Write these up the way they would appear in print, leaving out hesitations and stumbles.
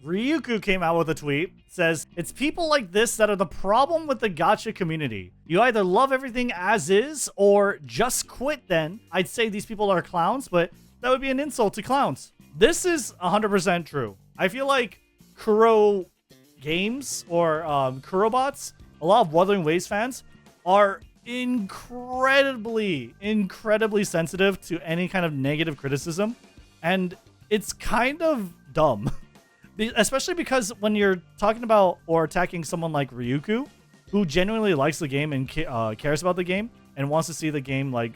Ryuku came out with a tweet, says, "It's people like this that are the problem with the gacha community. You either love everything as is or just quit then. I'd say these people are clowns, but that would be an insult to clowns." This is 100% true. I feel like Kuro games or Kurobots, a lot of Wuthering Waves fans are incredibly sensitive to any kind of negative criticism, and it's kind of dumb. Especially because when you're talking about or attacking someone like Ryuku, who genuinely likes the game and cares about the game and wants to see the game like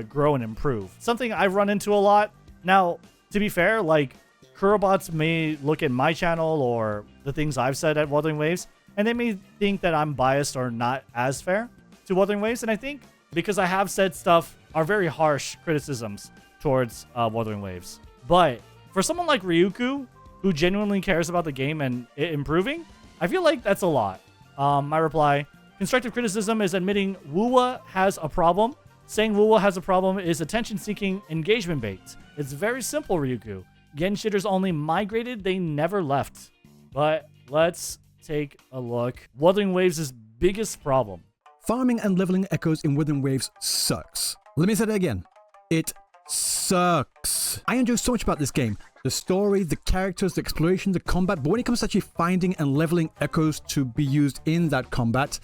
grow and improve. Something I've run into a lot. Now, to be fair, like Kurobots may look at my channel or the things I've said at Wuthering Waves, and they may think that I'm biased or not as fair to Wuthering Waves. And I think because I have said stuff are very harsh criticisms towards Wuthering Waves. But for someone like Ryuku, who genuinely cares about the game and it improving, I feel like that's a lot. My reply: constructive criticism is admitting Wuwa has a problem. Saying Wuwa has a problem is attention-seeking engagement bait. It's very simple, Ryuku. Genshitters only migrated, they never left. But let's take a look. Wuthering Waves' biggest problem. Farming and leveling echoes in Wuthering Waves sucks. Let me say that again. It sucks. I enjoy so much about this game. The story, the characters, the exploration, the combat, but when it comes to actually finding and leveling echoes to be used in that combat,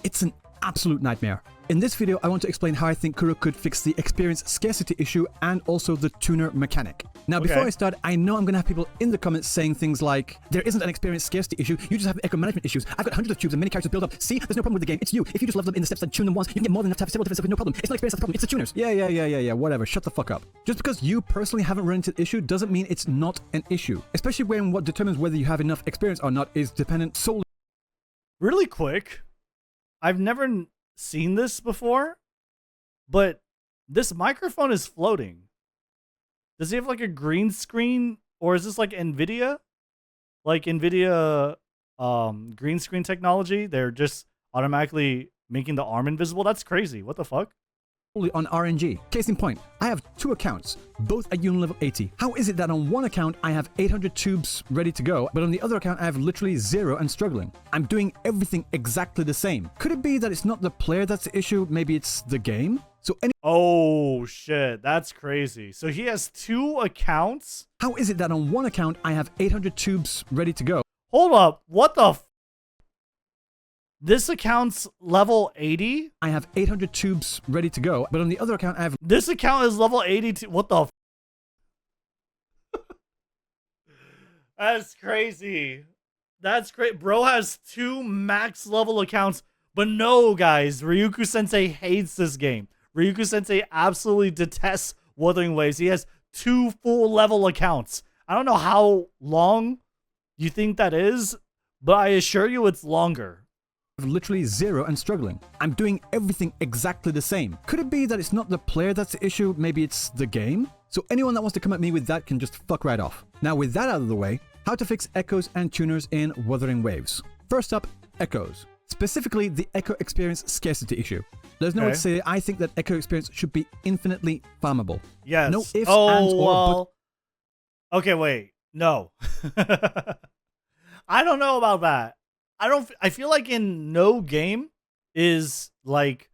it's an absolute nightmare. In this video, I want to explain how I think Kuro could fix the experience scarcity issue and also the tuner mechanic. Now, before I start, I know I'm going to have people in the comments saying things like, there isn't an experience scarcity issue, you just have echo management issues. I've got hundreds of tubes and many characters build up. See, there's no problem with the game. It's you. If you just level them in the steps and tune them once, you can get more than enough to have several different with no problem. It's not experience that's the problem, it's the tuners. Yeah, whatever. Shut the fuck up. Just because you personally haven't run into the issue doesn't mean it's not an issue. Especially when what determines whether you have enough experience or not is dependent solely. Really quick, I've never seen this before, but this microphone is floating. Does he have like a green screen, or is this like NVIDIA? Like NVIDIA green screen technology? They're just automatically making the arm invisible? That's crazy. What the fuck? On RNG. Case in point, I have two accounts, both at Union level 80. How is it that on one account I have 800 tubes ready to go, but on the other account I have literally 0 and struggling? I'm doing everything exactly the same. Could it be that it's not the player that's the issue, maybe it's the game? Oh shit, that's crazy. So he has two accounts? How is it that on one account I have 800 tubes ready to go? Hold up, what the This account's level 80? I have 800 tubes ready to go, but on the other account I have... This account is level 82. What the That's crazy. That's great. Bro has two max level accounts, but no, guys. Ryuku Sensei hates this game. Ryuku Sensei absolutely detests Wuthering Waves. He has two full level accounts. I don't know how long you think that is, but I assure you it's longer. Literally 0 and struggling. I'm doing everything exactly the same. Could it be that it's not the player that's the issue, maybe it's the game? So anyone that wants to come at me with that can just fuck right off. Now with that out of the way, how to fix echoes and tuners in Wuthering Waves. First up, echoes. Specifically the echo experience scarcity issue. There's no way to say I think that echo experience should be infinitely farmable. Yes. No ifs, ands, or buts. Okay, wait. No. I don't know about that. I feel like in no game is like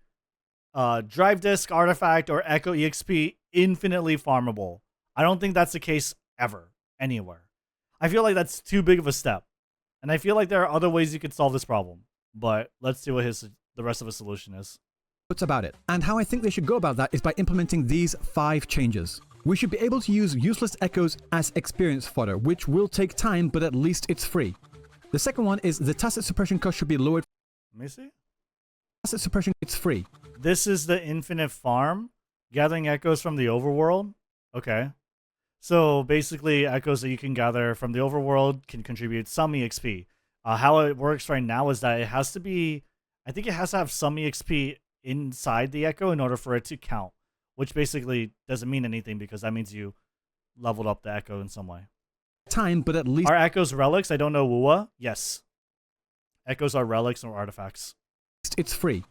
drive disk, artifact, or echo exp infinitely farmable. I don't think that's the case ever, anywhere. I feel like that's too big of a step. And I feel like there are other ways you could solve this problem. But let's see what the rest of his solution is. What's about it? And how I think they should go about that is by implementing these 5 changes. We should be able to use useless echoes as experience fodder, which will take time, but at least it's free. The second one is the tacit suppression cost should be lowered. Let me see. Tacit suppression, it's free. This is the infinite farm, gathering echoes from the overworld. Okay. So basically, echoes that you can gather from the overworld can contribute some EXP. How it works right now is that it has to be, I think it has to have some EXP inside the echo in order for it to count, which basically doesn't mean anything because that means you leveled up the echo in some way. Time, but at least... Are echoes relics? I don't know, Wuwa. Yes. Echoes are relics or artifacts. It's free.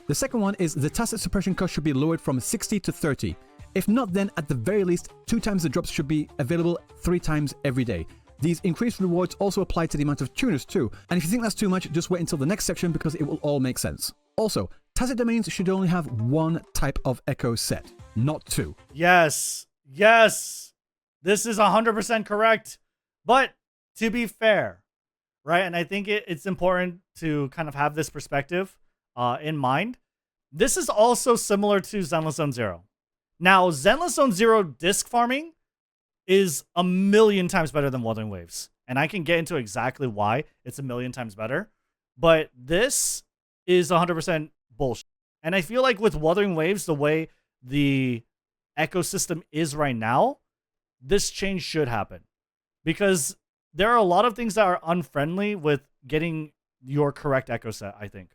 The second one is the tacit suppression cost should be lowered from 60 to 30. If not, then at the very least, 2 times the drops should be available 3 times every day. These increased rewards also apply to the amount of tuners too, and if you think that's too much, just wait until the next section because it will all make sense. Also, tacit domains should only have one type of echo set, not two. Yes. Yes. This is 100% correct. But to be fair, right? And I think it's important to kind of have this perspective in mind. This is also similar to Zenless Zone Zero. Now, Zenless Zone Zero disc farming is a million times better than Wuthering Waves. And I can get into exactly why it's a million times better. But this is 100% bullshit. And I feel like with Wuthering Waves, the way the ecosystem is right now, this change should happen. Because there are a lot of things that are unfriendly with getting your correct echo set, I think.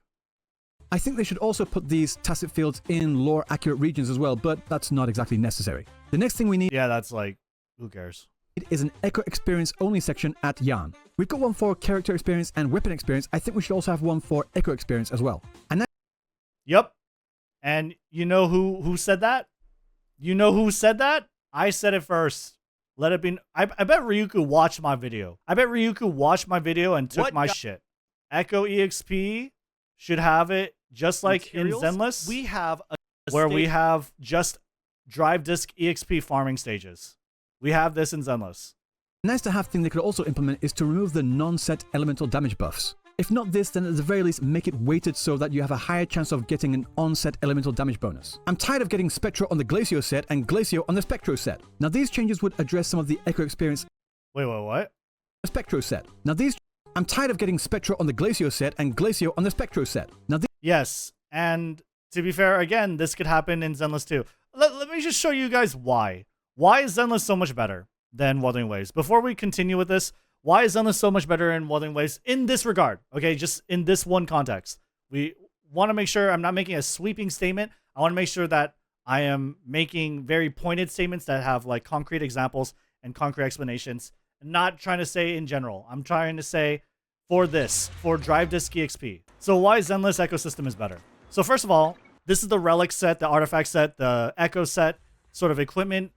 I think they should also put these tacit fields in lore accurate regions as well, but that's not exactly necessary. The next thing we need that's like, who cares? Is an echo experience only section at Yarn. We've got one for character experience and weapon experience. I think we should also have one for echo experience as well. And that Yep. And you know who said that? You know who said that? I said it first. Let it be. I bet Ryuku watched my video. I bet Ryuku watched my video and took my shit. Echo EXP should have it just like Materials? in Zenless. We have where we have just drive disk EXP farming stages. We have this in Zenless. nice to have thing they could also implement is to remove the non-set elemental damage buffs. If not this, then at the very least make it weighted so that you have a higher chance of getting an on-set elemental damage bonus. I'm tired of getting Spectro on the Glacio set and Glacio on the Spectro set. Now these changes would address some of the echo experience. Wait, what? The Spectro set. Now these. I'm tired of getting Spectro on the Glacio set and Glacio on the Spectro set. Now yes, and to be fair, again, this could happen in Zenless too. Let me just show you guys why. Why is Zenless so much better than Wuthering Waves? Before we continue with this, why is Zenless so much better in Wuthering Waves in this regard? Okay, just in this one context. We want to make sure I'm not making a sweeping statement. I want to make sure that I am making very pointed statements that have like concrete examples and concrete explanations. Not trying to say in general. I'm trying to say for this, for Drive Disk EXP. So why Zenless ecosystem is better? So first of all, this is the relic set, the artifact set, the echo set, sort of equipment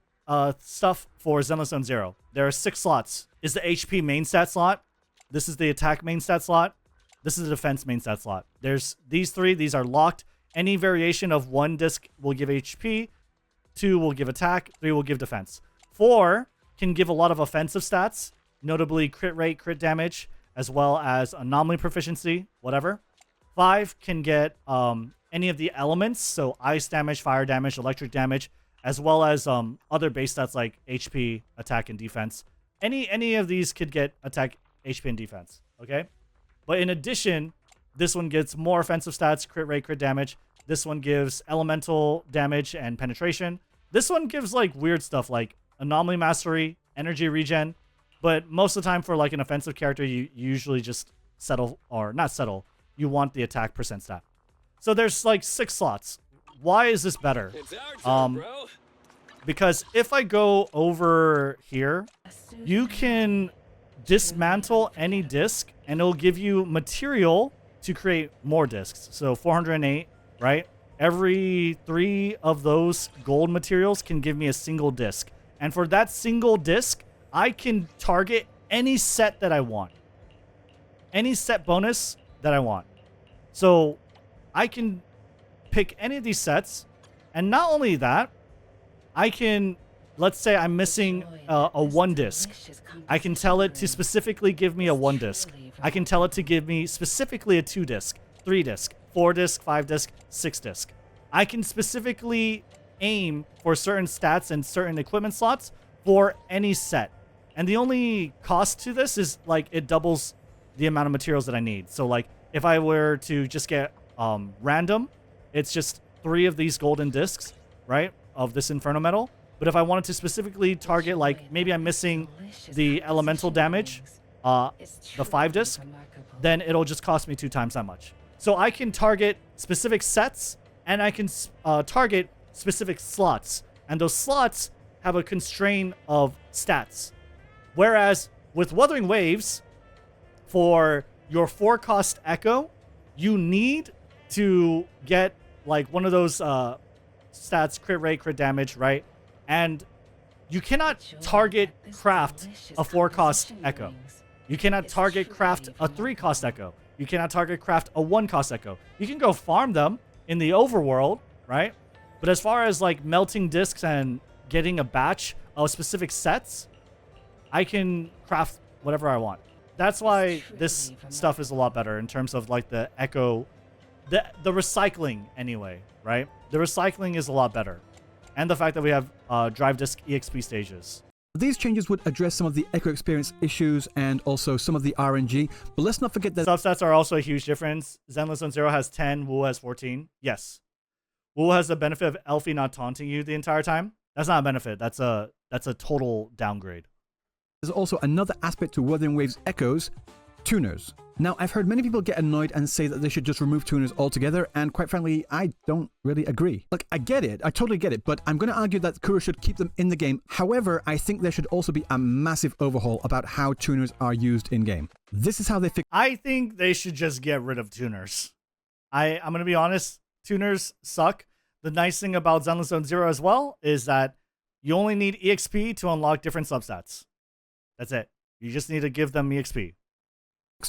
stuff for Zenless Zone Zero. There are 6 slots. Is the HP main stat slot. This is the attack main stat slot. This is the defense main stat slot. There's these 3. These are locked. Any variation of 1 disc will give HP. 2 will give attack. 3 will give defense. 4 can give a lot of offensive stats, notably crit rate, crit damage, as well as anomaly proficiency, whatever. 5 can get any of the elements, so ice damage, fire damage, electric damage, as well as other base stats like HP, attack, and defense. Any of these could get attack, HP, and defense, okay? But in addition, this one gets more offensive stats, crit rate, crit damage. This one gives elemental damage and penetration. This one gives like weird stuff like anomaly mastery, energy regen, but most of the time for like an offensive character, you usually just settle, or not settle, you want the attack percent stat. So there's like 6 slots. Why is this better? Because if I go over here, you can dismantle any disc and it'll give you material to create more discs. So 408, right? Every 3 of those gold materials can give me a single disc. And for that single disc, I can target any set that I want. Any set bonus that I want. So I can pick any of these sets. And not only that, I can, let's say I'm missing a 1 disc. I can tell it to specifically give me a 1 disc. I can tell it to give me specifically a 2 disc, 3 disc, 4 disc, 5 disc, 6 disc. I can specifically aim for certain stats and certain equipment slots for any set. And the only cost to this is like it doubles the amount of materials that I need. So like if I were to just get random, it's just 3 of these golden discs, right, of this inferno metal. But if I wanted to specifically target, like maybe I'm missing the elemental damage, the 5 disc, then it'll just cost me 2 times that much. So I can target specific sets and I can target specific slots, and those slots have a constraint of stats. Whereas with Wuthering Waves, for your 4 cost echo, you need to get like one of those stats, crit rate, crit damage, right? And you cannot target craft a 4-cost echo. You cannot target craft a 3-cost echo. You cannot target craft a 1-cost echo. You can go farm them in the overworld, right? But as far as like melting discs and getting a batch of specific sets, I can craft whatever I want. That's why this stuff is a lot better in terms of like the echo, the recycling anyway, right? The recycling is a lot better. And the fact that we have drive disk EXP stages. These changes would address some of the echo experience issues and also some of the RNG, but let's not forget that substats are also a huge difference. Zenless on 0 has 10, Wu has 14. Yes. Wu has the benefit of Elfie not taunting you the entire time. That's not a benefit. That's a total downgrade. there's also another aspect to Wuthering Waves echoes: tuners. Now, I've heard many people get annoyed and say that they should just remove tuners altogether, and quite frankly, I don't really agree. Like, I get it, I totally get it, but I'm going to argue that Kuro should keep them in the game. However, I think there should also be a massive overhaul about how tuners are used in-game. This is how they fix— I think they should just get rid of tuners. I'm going to be honest, tuners suck. The nice thing about Zenless Zone Zero as well is that you only need EXP to unlock different substats. That's it. You just need to give them EXP.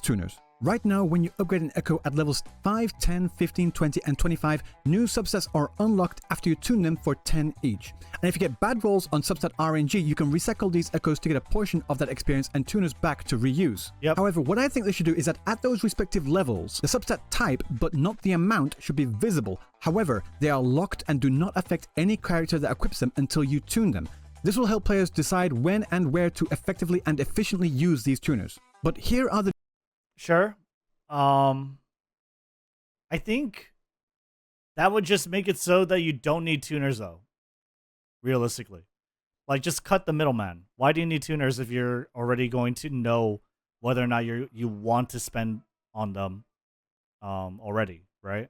tuners. Right now, when you upgrade an echo at levels 5, 10, 15, 20, and 25, new substats are unlocked after you tune them for 10 each. And if you get bad rolls on substat RNG, you can recycle these echoes to get a portion of that experience and tuners back to reuse. Yep. However, what I think they should do is that at those respective levels, the substat type, but not the amount, should be visible. However, they are locked and do not affect any character that equips them until you tune them. This will help players decide when and where to effectively and efficiently use these tuners. But here are the— Sure. I think that would just make it so that you don't need tuners, though. Realistically. Like, just cut the middleman. Why do you need tuners if you're already going to know whether or not you want to spend on them already, right?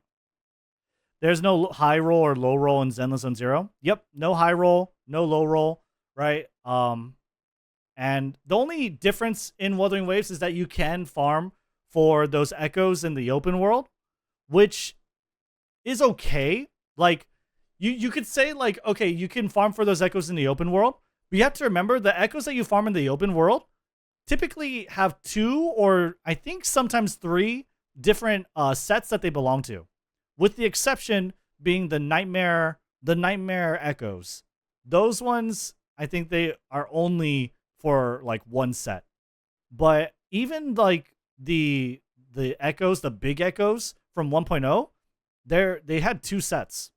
There's no high roll or low roll in Zenless on Zero. Yep, no high roll, no low roll, right? And the only difference in Wuthering Waves is that you can farm for those echoes in the open world, which is okay. Like, you could say, like, okay, you can farm for those echoes in the open world, but you have to remember the echoes that you farm in the open world typically have 2 or I think sometimes 3 different sets that they belong to, with the exception being the nightmare echoes. Those ones, I think they are only for like one set. But even like the echoes, the big echoes from 1.0, they had 2 sets.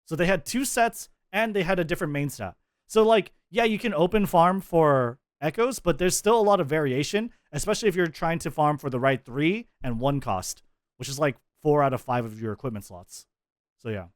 So they had 2 sets and they had a different main stat. So like, yeah, you can open farm for echoes, but there's still a lot of variation, especially if you're trying to farm for the right 3 and 1 cost, which is like 4 out of 5 of your equipment slots. So yeah.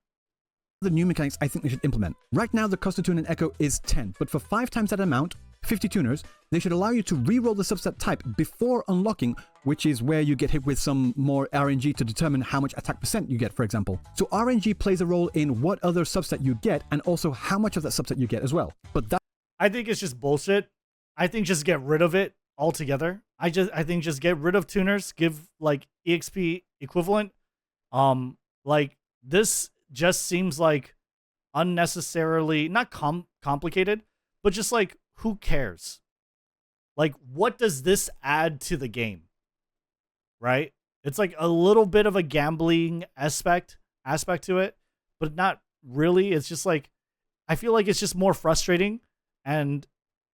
The new mechanics I think they should implement. Right now, the cost to tune an echo is 10, but for 5 times that amount, 50 tuners, they should allow you to re-roll the substat type before unlocking, which is where you get hit with some more RNG to determine how much attack percent you get, for example. So RNG plays a role in what other substat you get and also how much of that substat you get as well. But that— I think it's just bullshit. I think just get rid of it altogether. I think just get rid of tuners, give like EXP equivalent. Like, this just seems like unnecessarily not complicated, but just like, who cares? Like, what does this add to the game? Right? It's like a little bit of a gambling aspect to it, but not really. It's just like, I feel like it's just more frustrating, and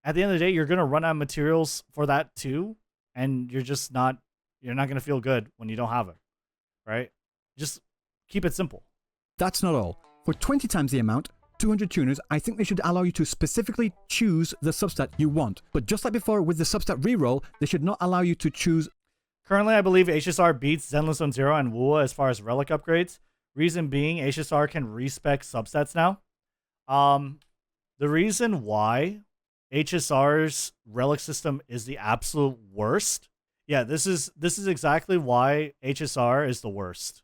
at the end of the day, you're gonna run out of materials for that too, and you're not gonna feel good when you don't have it. Right? Just keep it simple. That's not all. For 20 times the amount, 200 tuners, I think they should allow you to specifically choose the substat you want. But just like before with the substat reroll, they should not allow you to choose— Currently, I believe HSR beats Zenless on Zero and Wua as far as relic upgrades. Reason being, HSR can respec substats now. The reason why HSR's relic system is the absolute worst. Yeah, this is exactly why HSR is the worst.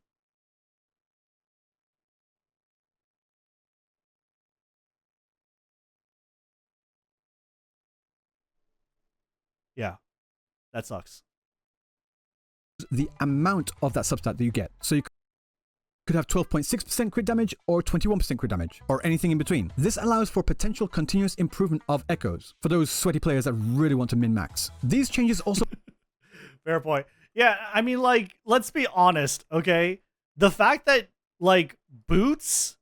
Yeah, that sucks. the amount of that substat that you get. So you could have 12.6% crit damage or 21% crit damage, or anything in between. This allows for potential continuous improvement of echoes for those sweaty players that really want to min-max. These changes also... Fair point. Yeah, I mean, like, let's be honest, okay? The fact that, like, boots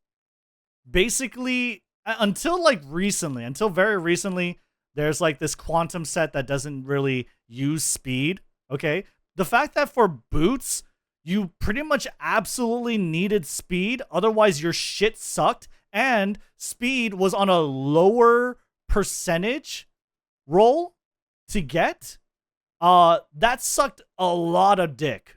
basically, until very recently, there's like this quantum set that doesn't really use speed, okay? The fact that for boots, you pretty much absolutely needed speed, otherwise your shit sucked, and speed was on a lower percentage roll to get, that sucked a lot of dick.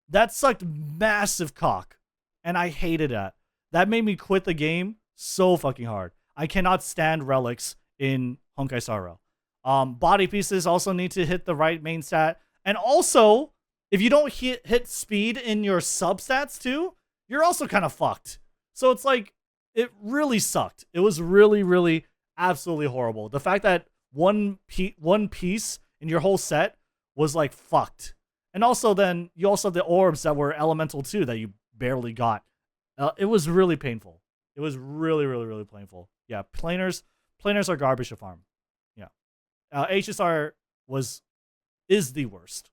That sucked massive cock, and I hated that. That made me quit the game so fucking hard. I cannot stand relics in Honkai Star Rail. Body pieces also need to hit the right main stat. And also, if you don't hit speed in your substats too, you're also kind of fucked. So it's like, it really sucked. It was really, really absolutely horrible. The fact that one piece in your whole set was like fucked. And also then, you also have the orbs that were elemental too that you barely got. It was really painful. It was really, really, really painful. Yeah, planers are garbage to farm. Yeah. HSR is the worst.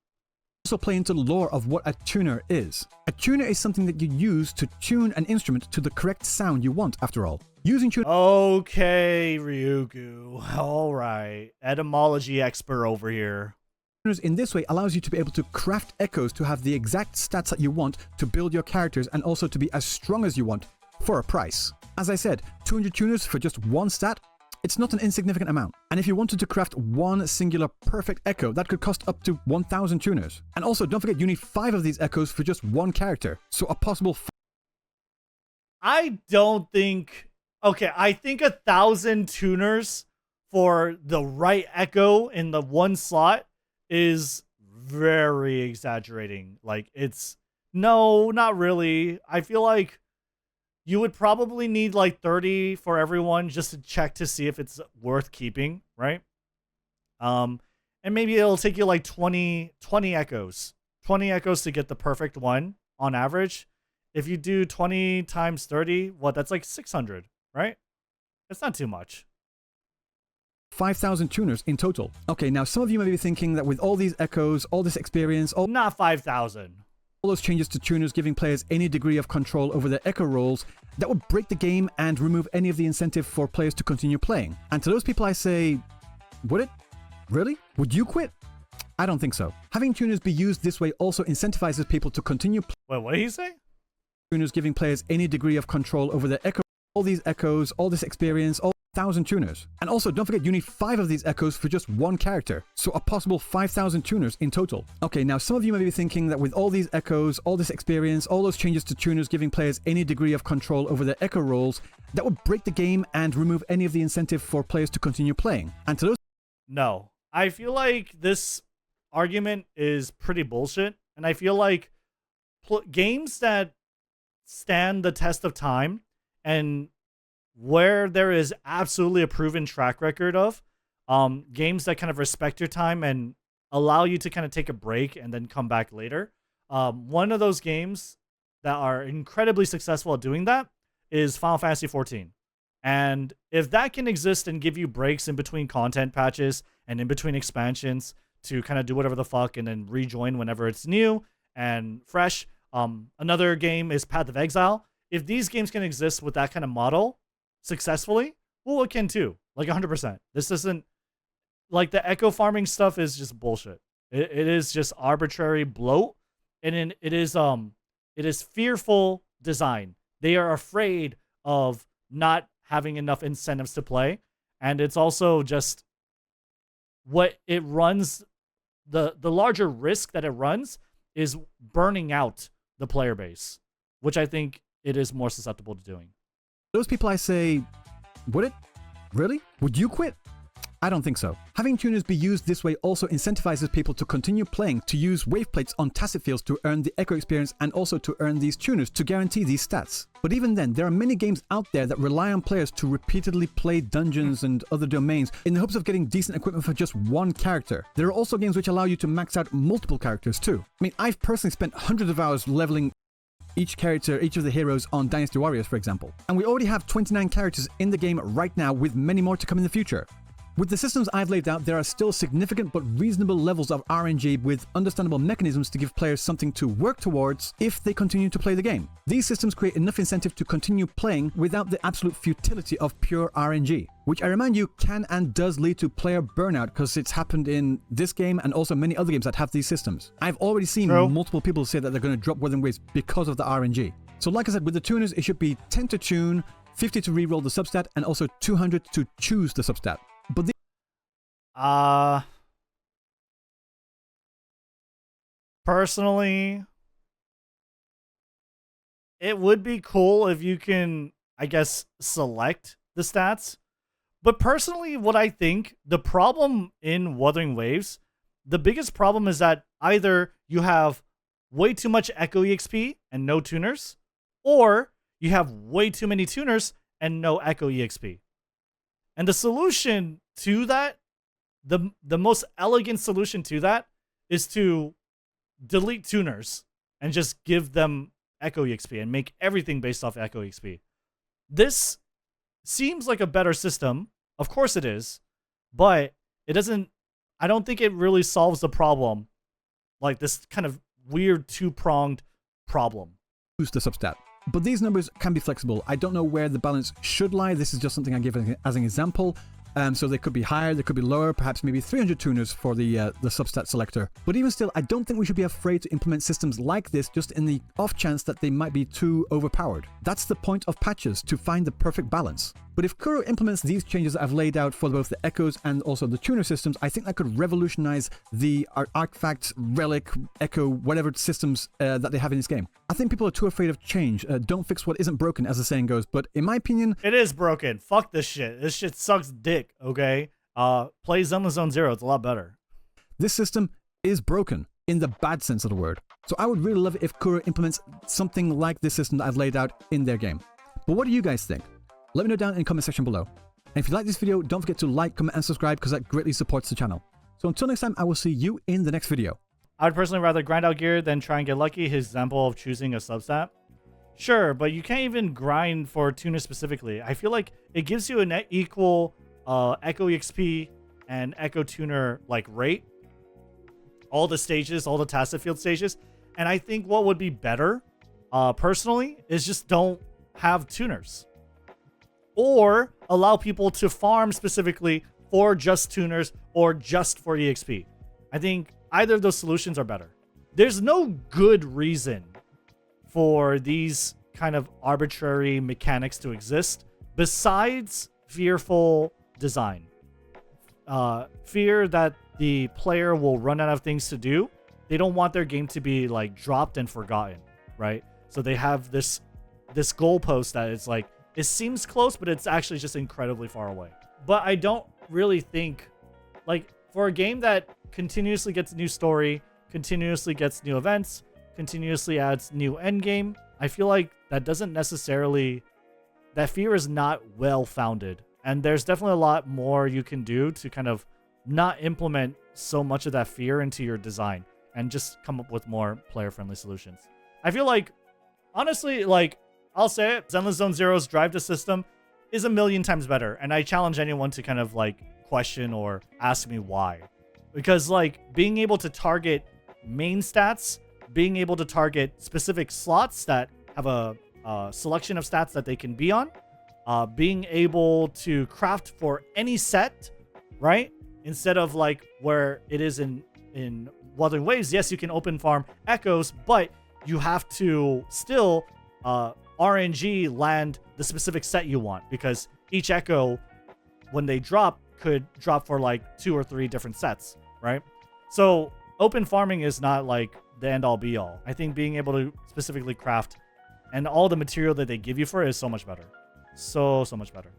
Also play into the lore of what a tuner is. A tuner is something that you use to tune an instrument to the correct sound you want, after all. Using tuner... Okay, Ryugu. All right. Etymology expert over here. Tuners in this way allows you to be able to craft echoes to have the exact stats that you want to build your characters and also to be as strong as you want for a price. As I said, 200 tuners for just one stat, it's not an insignificant amount. And if you wanted to craft one singular perfect echo, that could cost up to 1,000 tuners. And also, don't forget, you need 5 of these echoes for just one character. So a possible... I don't think... Okay, I think 1,000 tuners for the right echo in the one slot is very exaggerating. Like, it's... No, not really. I feel like you would probably need like 30 for everyone just to check to see if it's worth keeping, right? And maybe it'll take you like 20 echoes. 20 echoes to get the perfect one on average. If you do 20 times 30, what? That's like 600, right? It's not too much. 5,000 tuners in total. Okay, now some of you may be thinking that with all these echoes, all this experience, all not 5,000. All those changes to tuners giving players any degree of control over their echo rolls, that would break the game and remove any of the incentive for players to continue playing. And to those people I say, would it? Really? Would you quit? I don't think so. Having tuners be used this way also incentivizes people to continue Wait, what did he say? Tuners giving players any degree of control over their echo. All these echoes, all this experience, all 1,000 tuners. And also, don't forget, you need 5 of these echoes for just one character. So a possible 5,000 tuners in total. Okay, now some of you may be thinking that with all these echoes, all this experience, all those changes to tuners giving players any degree of control over their echo rolls, that would break the game and remove any of the incentive for players to continue playing. And to those... No. I feel like this argument is pretty bullshit. And I feel like games that stand the test of time and where there is absolutely a proven track record of games that kind of respect your time and allow you to kind of take a break and then come back later. One of those games that are incredibly successful at doing that is Final Fantasy XIV. And if that can exist and give you breaks in between content patches and in between expansions to kind of do whatever the fuck and then rejoin whenever it's new and fresh. Another game is Path of Exile. If these games can exist with that kind of model successfully, well, it can too. Like 100%. This isn't like the echo farming stuff is just bullshit. It is just arbitrary bloat, and it is fearful design. They are afraid of not having enough incentives to play, and it's also just what it runs. The larger risk that it runs is burning out the player base, which I think it is more susceptible to doing. Those people I say, would it? Really? Would you quit? I don't think so. Having tuners be used this way also incentivizes people to continue playing, to use wave plates on tacit fields to earn the echo experience and also to earn these tuners to guarantee these stats. But even then, there are many games out there that rely on players to repeatedly play dungeons and other domains in the hopes of getting decent equipment for just one character. There are also games which allow you to max out multiple characters too. I mean, I've personally spent hundreds of hours leveling each character, each of the heroes on Dynasty Warriors, for example. And we already have 29 characters in the game right now, with many more to come in the future. With the systems I've laid out, there are still significant but reasonable levels of RNG with understandable mechanisms to give players something to work towards if they continue to play the game. These systems create enough incentive to continue playing without the absolute futility of pure RNG, which I remind you can and does lead to player burnout, because it's happened in this game and also many other games that have these systems. I've already seen multiple people say that they're going to drop Wuthering Waves because of the RNG. So like I said, with the tuners, it should be 10 to tune, 50 to reroll the substat, and also 200 to choose the substat. But personally, it would be cool if you can, I guess, select the stats. But personally, what I think, the problem in Wuthering Waves, the biggest problem is that either you have way too much Echo EXP and no tuners, or you have way too many tuners and no Echo EXP. And the solution to that, the most elegant solution to that, is to delete tuners and just give them Echo EXP and make everything based off Echo EXP. This seems like a better system. Of course it is, but it doesn't, I don't think it really solves the problem, like this kind of weird two-pronged problem. Choose the substat. But these numbers can be flexible. I don't know where the balance should lie. This is just something I give as an example. So they could be higher, they could be lower, perhaps maybe 300 tuners for the substat selector. But even still, I don't think we should be afraid to implement systems like this just in the off chance that they might be too overpowered. That's the point of patches, to find the perfect balance. But if Kuro implements these changes I've laid out for both the Echoes and also the tuner systems, I think that could revolutionize the Artifact, Relic, Echo, whatever systems that they have in this game. I think people are too afraid of change. Don't fix what isn't broken, as the saying goes. But in my opinion, it is broken. Fuck this shit. This shit sucks dick, okay? Play Zenless Zone Zero. It's a lot better. This system is broken in the bad sense of the word. So I would really love it if Kuro implements something like this system that I've laid out in their game. But what do you guys think? Let me know down in the comment section below. And if you like this video, don't forget to like, comment, and subscribe, because that greatly supports the channel. So until next time, I will see you in the next video. I would personally rather grind out gear than try and get lucky. His example of choosing a substat. Sure, but you can't even grind for tuner specifically. I feel like it gives you an equal Echo EXP and Echo tuner like rate. All the stages, all the tacit field stages. And I think what would be better, personally, is just don't have tuners. Or allow people to farm specifically for just tuners or just for EXP. I think either of those solutions are better. There's no good reason for these kind of arbitrary mechanics to exist besides fearful design. Fear that the player will run out of things to do. They don't want their game to be like dropped and forgotten, right? So they have this goalpost that it's like, it seems close, but it's actually just incredibly far away. But I don't really think, like, for a game that continuously gets a new story, continuously gets new events, continuously adds new endgame, I feel like that doesn't necessarily, that fear is not well-founded. And there's definitely a lot more you can do to kind of not implement so much of that fear into your design and just come up with more player-friendly solutions. I feel like, honestly, like, I'll say it, Zenless Zone Zero's drive to system is 1,000,000 times better. And I challenge anyone to kind of like question or ask me why. Because like being able to target main stats, being able to target specific slots that have a selection of stats that they can be on, being able to craft for any set, right? Instead of like where it is in Wuthering Waves, yes, you can open farm Echoes, but you have to still RNG land the specific set you want, because each Echo, when they drop, could drop for like 2 or 3 different sets, right? So open farming is not like the end all be all. I think being able to specifically craft and all the material that they give you for it is so much better. So much better.